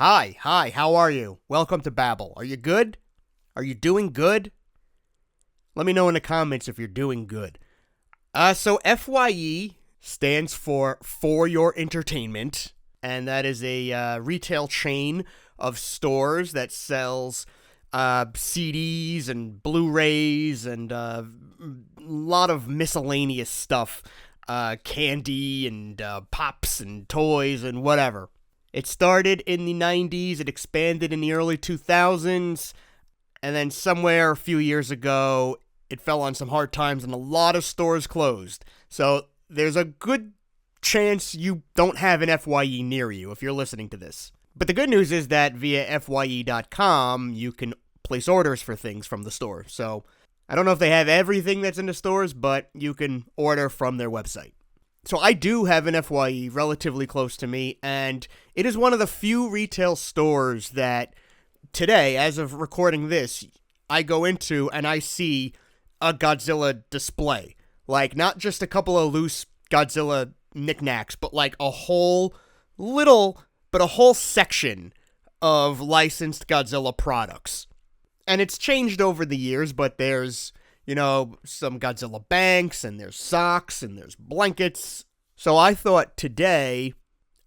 Hi, how are you? Welcome to Babble. Are you good? Are you doing good? Let me know in the comments if you're doing good. So FYE stands for your entertainment, and that is a retail chain of stores that sells CDs and Blu-rays and a lot of miscellaneous stuff, candy and pops and toys and whatever. It started in the 90s, it expanded in the early 2000s, and then somewhere a few years ago, it fell on some hard times and a lot of stores closed. So there's a good chance you don't have an FYE near you if you're listening to this. But the good news is that via FYE.com, you can place orders for things from the store. So I don't know if they have everything that's in the stores, but you can order from their website. So I do have an FYE relatively close to me, and it is one of the few retail stores that today, as of recording this, I go into and I see a Godzilla display. Like, not just a couple of loose Godzilla knickknacks, but like a whole section of licensed Godzilla products. And it's changed over the years, but there's, some Godzilla banks, and there's socks, and there's blankets. So I thought today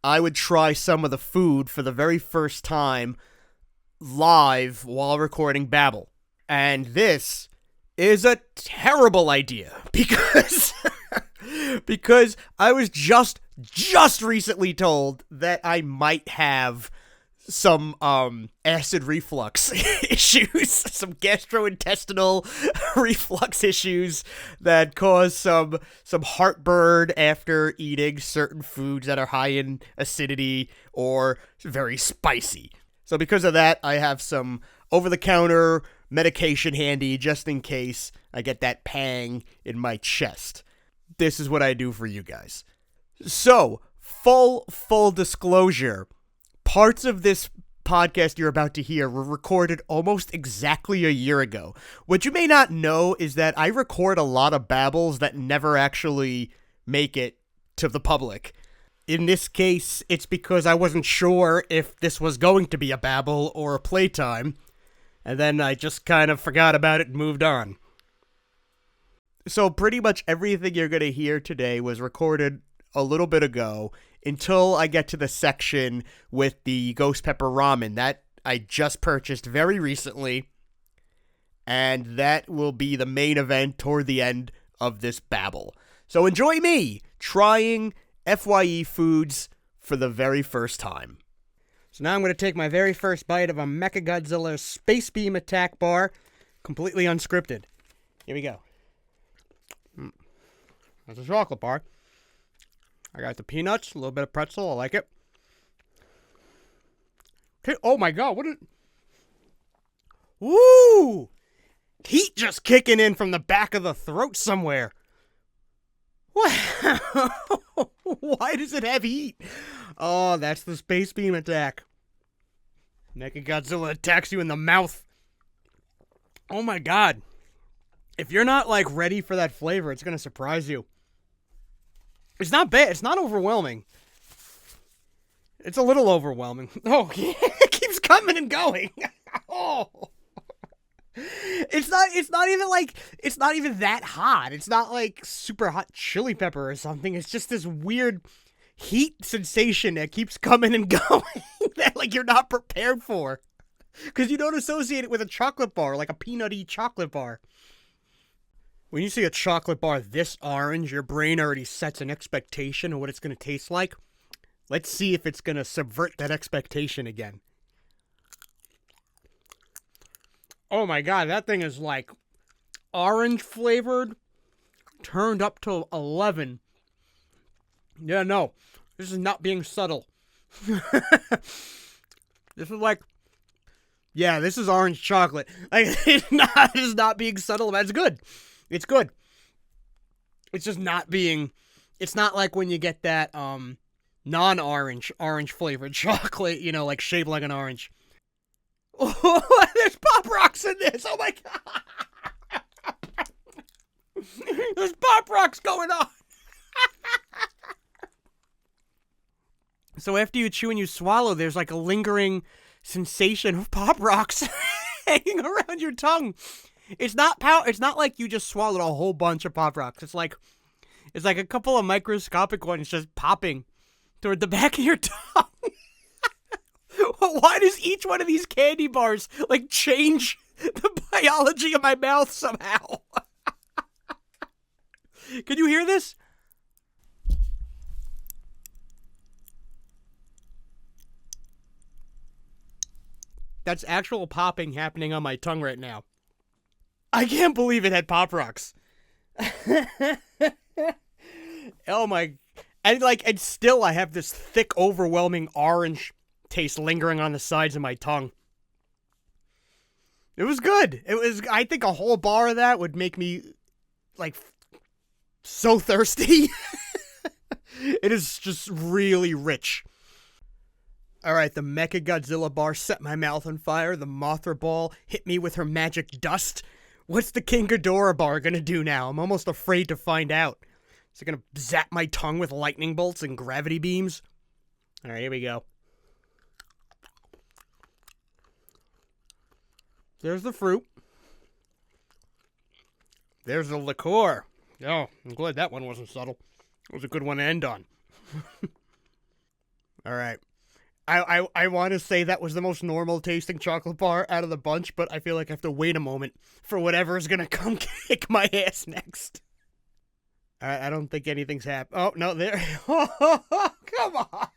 I would try some of the food for the very first time live while recording Babble. And this is a terrible idea because I was just recently told that I might have some acid reflux issues, some gastrointestinal reflux issues that cause some heartburn after eating certain foods that are high in acidity or very spicy. So because of that, I have some over-the-counter medication handy just in case I get that pang in my chest. This is what I do for you guys. So, full disclosure, parts of this podcast you're about to hear were recorded almost exactly a year ago. What you may not know is that I record a lot of babbles that never actually make it to the public. In this case, it's because I wasn't sure if this was going to be a babble or a playtime, and then I just kind of forgot about it and moved on. So pretty much everything you're going to hear today was recorded a little bit ago, until I get to the section with the ghost pepper ramen that I just purchased very recently, and that will be the main event toward the end of this babble. So enjoy me trying FYE foods for the very first time. So now I'm going to take my very first bite of a Mechagodzilla Space Beam Attack Bar, completely unscripted. Here we go. That's a chocolate bar. I got the peanuts, a little bit of pretzel. I like it. Okay, oh my god, what is... Woo! Heat just kicking in from the back of the throat somewhere. What? Why does it have heat? Oh, that's the Space Beam attack. Mechagodzilla attacks you in the mouth. Oh my god. If you're not, ready for that flavor, it's gonna surprise you. It's not bad. It's not overwhelming. It's a little overwhelming. Oh, yeah, it keeps coming and going. Oh. It's not even that hot. It's not like super hot chili pepper or something. It's just this weird heat sensation that keeps coming and going that you're not prepared for. Because you don't associate it with a chocolate bar, like a peanutty chocolate bar. When you see a chocolate bar this orange, your brain already sets an expectation of what it's going to taste like. Let's see if it's going to subvert that expectation again. Oh my god, that thing is orange flavored, turned up to 11. Yeah, no, this is not being subtle. This is this is orange chocolate. It's not being subtle, but it's good. It's good. It's just not being... It's not like when you get that non-orange, orange-flavored chocolate, shaped like an orange. Oh, there's Pop Rocks in this! Oh my god! There's Pop Rocks going on! So after you chew and you swallow, there's like a lingering sensation of Pop Rocks hanging around your tongue. It's not It's not like you just swallowed a whole bunch of Pop Rocks. It's like a couple of microscopic ones just popping toward the back of your tongue. Why does each one of these candy bars like change the biology of my mouth somehow? Can you hear this? That's actual popping happening on my tongue right now. I can't believe it had Pop Rocks. Oh my. And still I have this thick, overwhelming orange taste lingering on the sides of my tongue. It was good. I think a whole bar of that would make me, like, so thirsty. It is just really rich. Alright, the Mecha Godzilla bar set my mouth on fire. The Mothra ball hit me with her magic dust. What's the King Ghidorah bar gonna do now? I'm almost afraid to find out. Is it gonna zap my tongue with lightning bolts and gravity beams? Alright, here we go. There's the fruit. There's the liqueur. Oh, I'm glad that one wasn't subtle. It was a good one to end on. Alright. I want to say that was the most normal tasting chocolate bar out of the bunch, but I feel like I have to wait a moment for whatever is going to come kick my ass next. Alright, I don't think anything's happened. Oh, no, there. Oh, come on.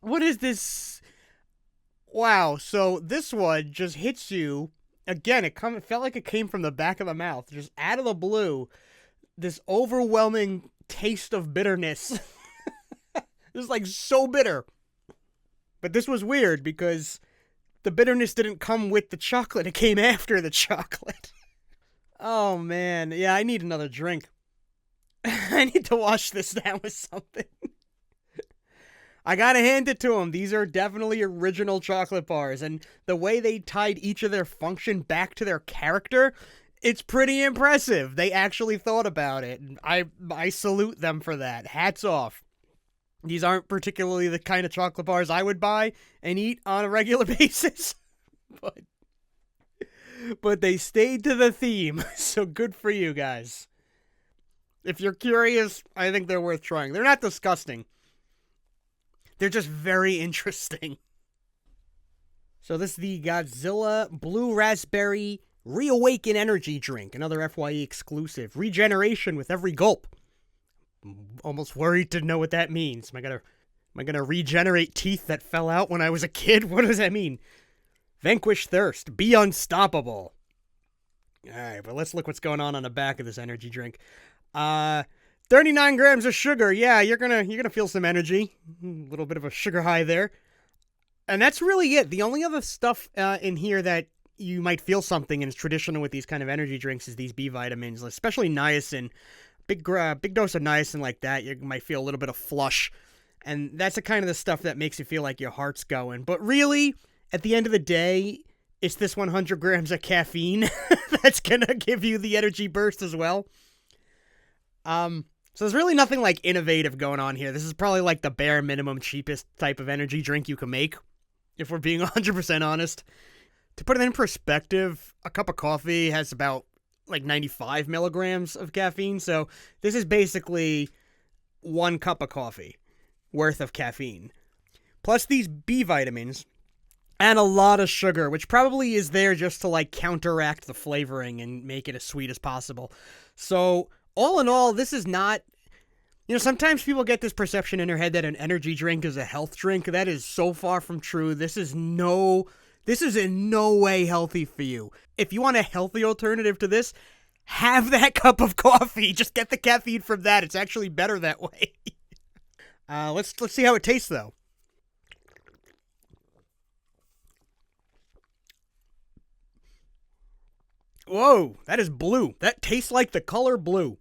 What is this? Wow, so this one just hits you. Again, it felt like it came from the back of the mouth, just out of the blue. This overwhelming taste of bitterness. It was like so bitter. But this was weird because the bitterness didn't come with the chocolate. It came after the chocolate. Oh, man. Yeah, I need another drink. I need to wash this down with something. I gotta hand it to them. These are definitely original chocolate bars. And the way they tied each of their function back to their character, it's pretty impressive. They actually thought about it. I salute them for that. Hats off. These aren't particularly the kind of chocolate bars I would buy and eat on a regular basis. But they stayed to the theme. So good for you guys. If you're curious, I think they're worth trying. They're not disgusting. They're just very interesting. So this is the Godzilla Blue Raspberry Reawaken Energy Drink. Another FYE exclusive. Regeneration with every gulp. I'm almost worried to know what that means. Am I gonna regenerate teeth that fell out when I was a kid? What does that mean? Vanquish thirst. Be unstoppable. Alright, but let's look what's going on the back of this energy drink. 39 grams of sugar. Yeah, you're gonna feel some energy. A little bit of a sugar high there. And that's really it. The only other stuff in here that you might feel something and is traditional with these kind of energy drinks is these B vitamins, especially niacin. Big dose of niacin like that, you might feel a little bit of flush. And that's the kind of the stuff that makes you feel like your heart's going. But really, at the end of the day, it's this 100 grams of caffeine that's gonna give you the energy burst as well. So there's really nothing like innovative going on here. This is probably like the bare minimum cheapest type of energy drink you can make, if we're being 100% honest. To put it in perspective, a cup of coffee has about like 95 milligrams of caffeine, so this is basically 1 cup of coffee worth of caffeine. Plus these B vitamins and a lot of sugar, which probably is there just to like counteract the flavoring and make it as sweet as possible. So all in all, this is not, sometimes people get this perception in their head that an energy drink is a health drink. That is so far from true. This is in no way healthy for you. If you want a healthy alternative to this, have that cup of coffee. Just get the caffeine from that. It's actually better that way. Let's see how it tastes, though. Whoa, that is blue. That tastes like the color blue.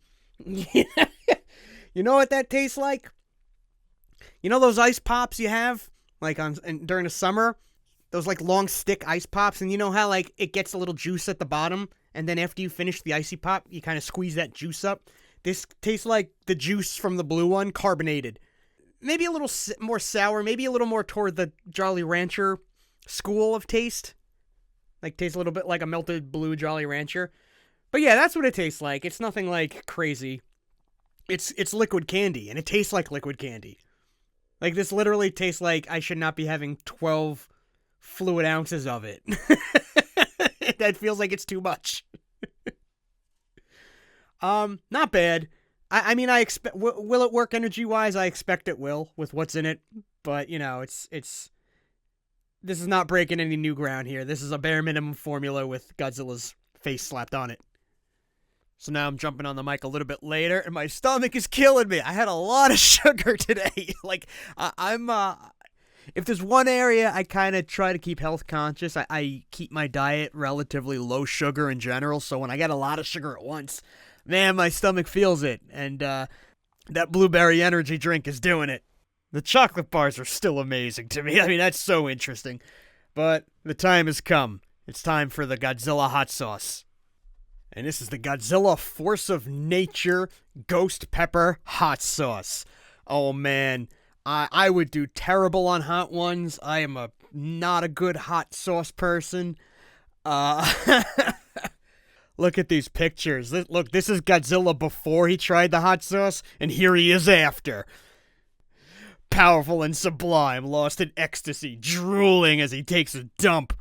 You know what that tastes like? You know those ice pops you have, like during the summer? Those like long stick ice pops, and you know how like it gets a little juice at the bottom, and then after you finish the icy pop, you kind of squeeze that juice up? This tastes like the juice from the blue one, carbonated. Maybe a little more sour, maybe a little more toward the Jolly Rancher school of taste. Like, tastes a little bit like a melted blue Jolly Rancher. But yeah, that's what it tastes like. It's nothing like crazy. It's liquid candy, and it tastes like liquid candy. Like, this literally tastes like I should not be having 12 fluid ounces of it. That feels like it's too much. Not bad. I mean, I expect, will it work energy-wise? I expect it will, with what's in it. But, you know, this is not breaking any new ground here. This is a bare minimum formula with Godzilla's face slapped on it. So now I'm jumping on the mic a little bit later, and my stomach is killing me. I had a lot of sugar today. Like, if there's one area I kind of try to keep health conscious, I keep my diet relatively low sugar in general, so when I get a lot of sugar at once, man, my stomach feels it, and that blueberry energy drink is doing it. The chocolate bars are still amazing to me. I mean, that's so interesting. But the time has come. It's time for the Godzilla hot sauce. And this is the Godzilla Force of Nature Ghost Pepper Hot Sauce. Oh, man. I would do terrible on hot ones. I am not a good hot sauce person. Look at these pictures. Look, this is Godzilla before he tried the hot sauce, and here he is after. Powerful and sublime, lost in ecstasy, drooling as he takes a dump.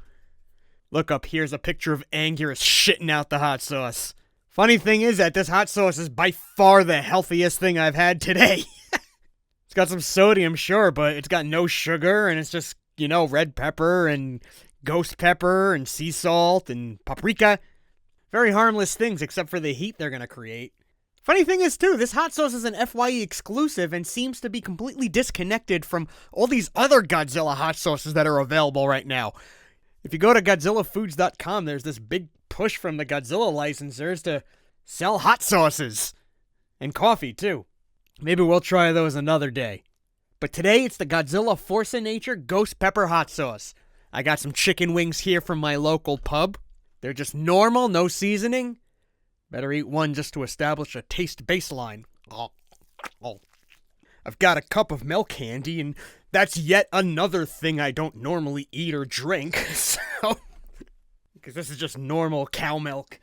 Look up, here's a picture of Anguirus shitting out the hot sauce. Funny thing is that this hot sauce is by far the healthiest thing I've had today. It's got some sodium, sure, but it's got no sugar, and it's just, you know, red pepper and ghost pepper and sea salt and paprika. Very harmless things, except for the heat they're gonna create. Funny thing is, too, this hot sauce is an FYE exclusive and seems to be completely disconnected from all these other Godzilla hot sauces that are available right now. If you go to GodzillaFoods.com, there's this big push from the Godzilla licensors to sell hot sauces. And coffee, too. Maybe we'll try those another day. But today, it's the Godzilla Force of Nature Ghost Pepper Hot Sauce. I got some chicken wings here from my local pub. They're just normal, no seasoning. Better eat one just to establish a taste baseline. Oh. I've got a cup of milk handy, and that's yet another thing I don't normally eat or drink. So, because this is just normal cow milk.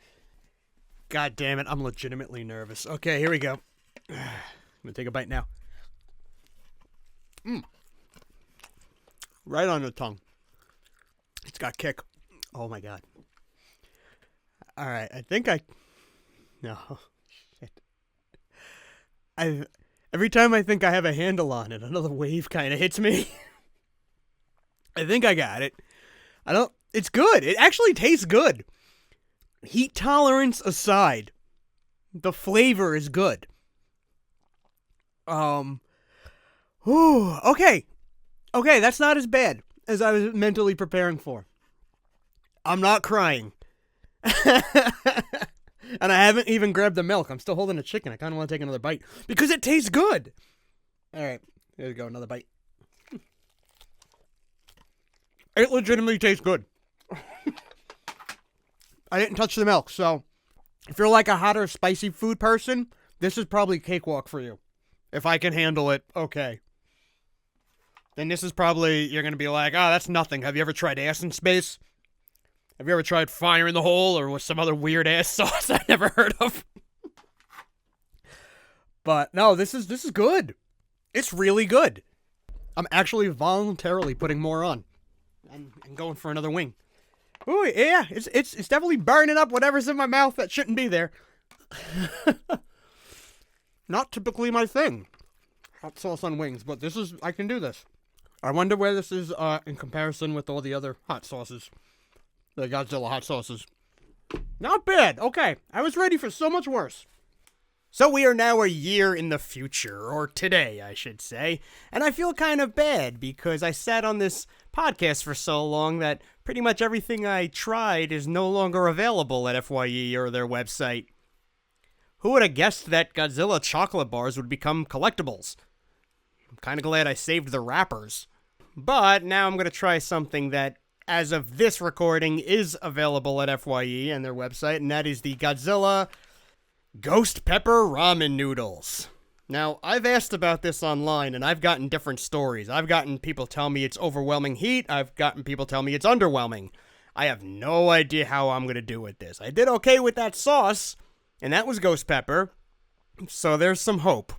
God damn it, I'm legitimately nervous. Okay, here we go. I'm gonna take a bite now. Right on the tongue. It's got kick. Oh my god. Alright, I think no. Shit. Every time I think I have a handle on it, another wave kind of hits me. I think I got it. It's good. It actually tastes good. Heat tolerance aside, the flavor is good. Okay, that's not as bad as I was mentally preparing for. I'm not crying. And I haven't even grabbed the milk. I'm still holding the chicken. I kind of want to take another bite because it tastes good. All right, here we go, another bite. It legitimately tastes good. I didn't touch the milk, so if you're like a hot or spicy food person, this is probably cakewalk for you. If I can handle it, okay. Then this is probably, you're going to be like, oh, that's nothing. Have you ever tried ass in space? Have you ever tried fire in the hole or with some other weird ass sauce I never heard of? But no, this is good. It's really good. I'm actually voluntarily putting more on and going for another wing. Ooh, yeah, it's definitely burning up whatever's in my mouth that shouldn't be there. Not typically my thing. Hot sauce on wings, but I can do this. I wonder where this is in comparison with all the other hot sauces. The Godzilla hot sauces. Not bad. Okay. I was ready for so much worse. So we are now a year in the future, or today, I should say. And I feel kind of bad because I sat on this podcast for so long that pretty much everything I tried is no longer available at FYE or their website. Who would have guessed that Godzilla chocolate bars would become collectibles? I'm kind of glad I saved the wrappers. But now I'm going to try something that, as of this recording, is available at FYE and their website, and that is the Godzilla Ghost pepper ramen noodles. Now, I've asked about this online, and I've gotten different stories. I've gotten people tell me it's overwhelming heat. I've gotten people tell me it's underwhelming. I have no idea how I'm going to do with this. I did okay with that sauce, and that was ghost pepper, so there's some hope.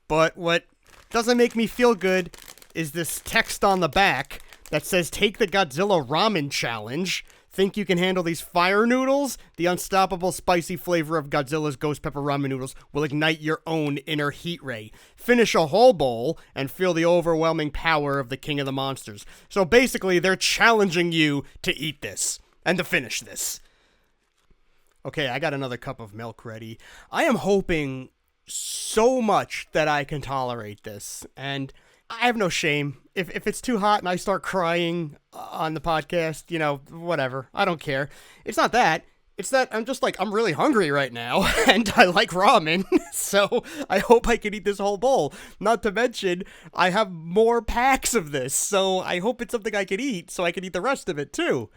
But what doesn't make me feel good is this text on the back that says, take the Godzilla Ramen Challenge. Think you can handle these fire noodles? The unstoppable spicy flavor of Godzilla's ghost pepper ramen noodles will ignite your own inner heat ray. Finish a whole bowl and feel the overwhelming power of the king of the monsters. So basically, they're challenging you to eat this and to finish this. Okay, I got another cup of milk ready. I am hoping so much that I can tolerate this, and I have no shame. If it's too hot and I start crying on the podcast, whatever. I don't care. It's not that. It's that I'm really hungry right now, and I like ramen, so I hope I can eat this whole bowl. Not to mention, I have more packs of this, so I hope it's something I can eat, so I can eat the rest of it, too.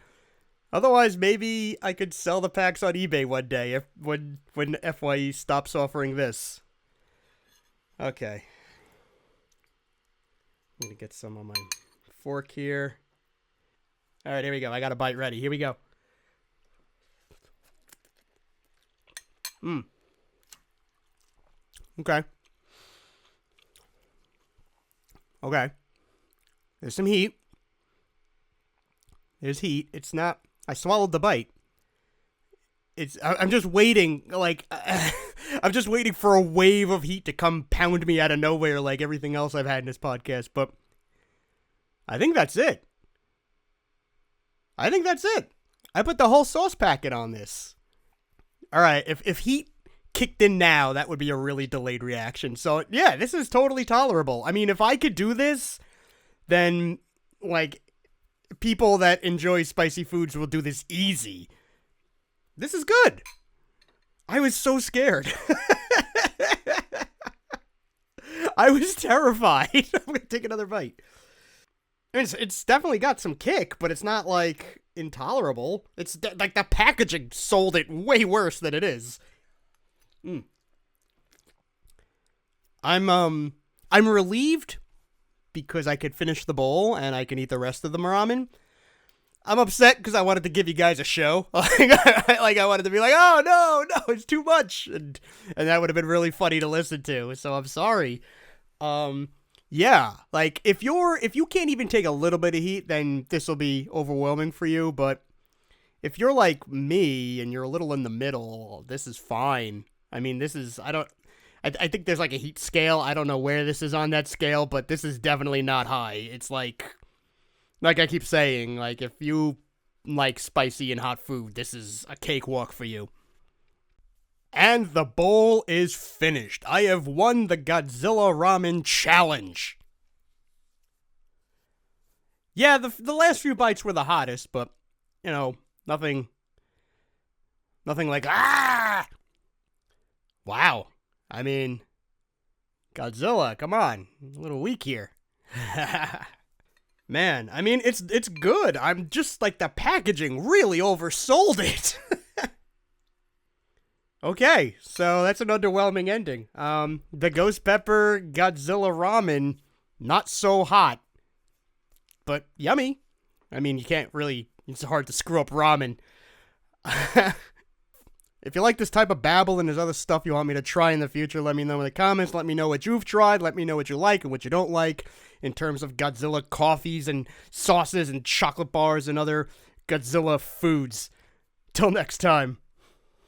Otherwise, maybe I could sell the packs on eBay one day when FYE stops offering this. Okay. I'm going to get some on my fork here. All right, here we go. I got a bite ready. Here we go. Okay. Okay. There's some heat. There's heat. It's not... I swallowed the bite. I'm just waiting, I'm just waiting for a wave of heat to come pound me out of nowhere like everything else I've had in this podcast, but I think that's it. I put the whole sauce packet on this. Alright, if heat kicked in now, that would be a really delayed reaction. So, yeah, this is totally tolerable. I mean, if I could do this, then, people that enjoy spicy foods will do this easy. This is good. I was so scared. I was terrified. I'm going to take another bite. It's definitely got some kick, but it's not, intolerable. It's, the packaging sold it way worse than it is. I'm relieved because I could finish the bowl and I can eat the rest of the ramen. I'm upset because I wanted to give you guys a show. I wanted to be like, oh, no, it's too much. And that would have been really funny to listen to. So I'm sorry. Yeah, if you can't even take a little bit of heat, then this will be overwhelming for you. But if you're like me and you're a little in the middle, this is fine. I mean, I think there's a heat scale. I don't know where this is on that scale, but this is definitely not high. It's like I keep saying, if you like spicy and hot food, this is a cakewalk for you. And the bowl is finished. I have won the Godzilla Ramen Challenge. Yeah, the last few bites were the hottest, but, nothing like, ah! Wow. I mean, Godzilla, come on. A little weak here. Man, I mean, it's good. I'm just, the packaging really oversold it. Okay, so that's an underwhelming ending. The Ghost Pepper Godzilla Ramen, not so hot, but yummy. I mean, you can't really, it's hard to screw up ramen. If you like this type of babble and there's other stuff you want me to try in the future, let me know in the comments. Let me know what you've tried. Let me know what you like and what you don't like in terms of Godzilla coffees and sauces and chocolate bars and other Godzilla foods. Till next time.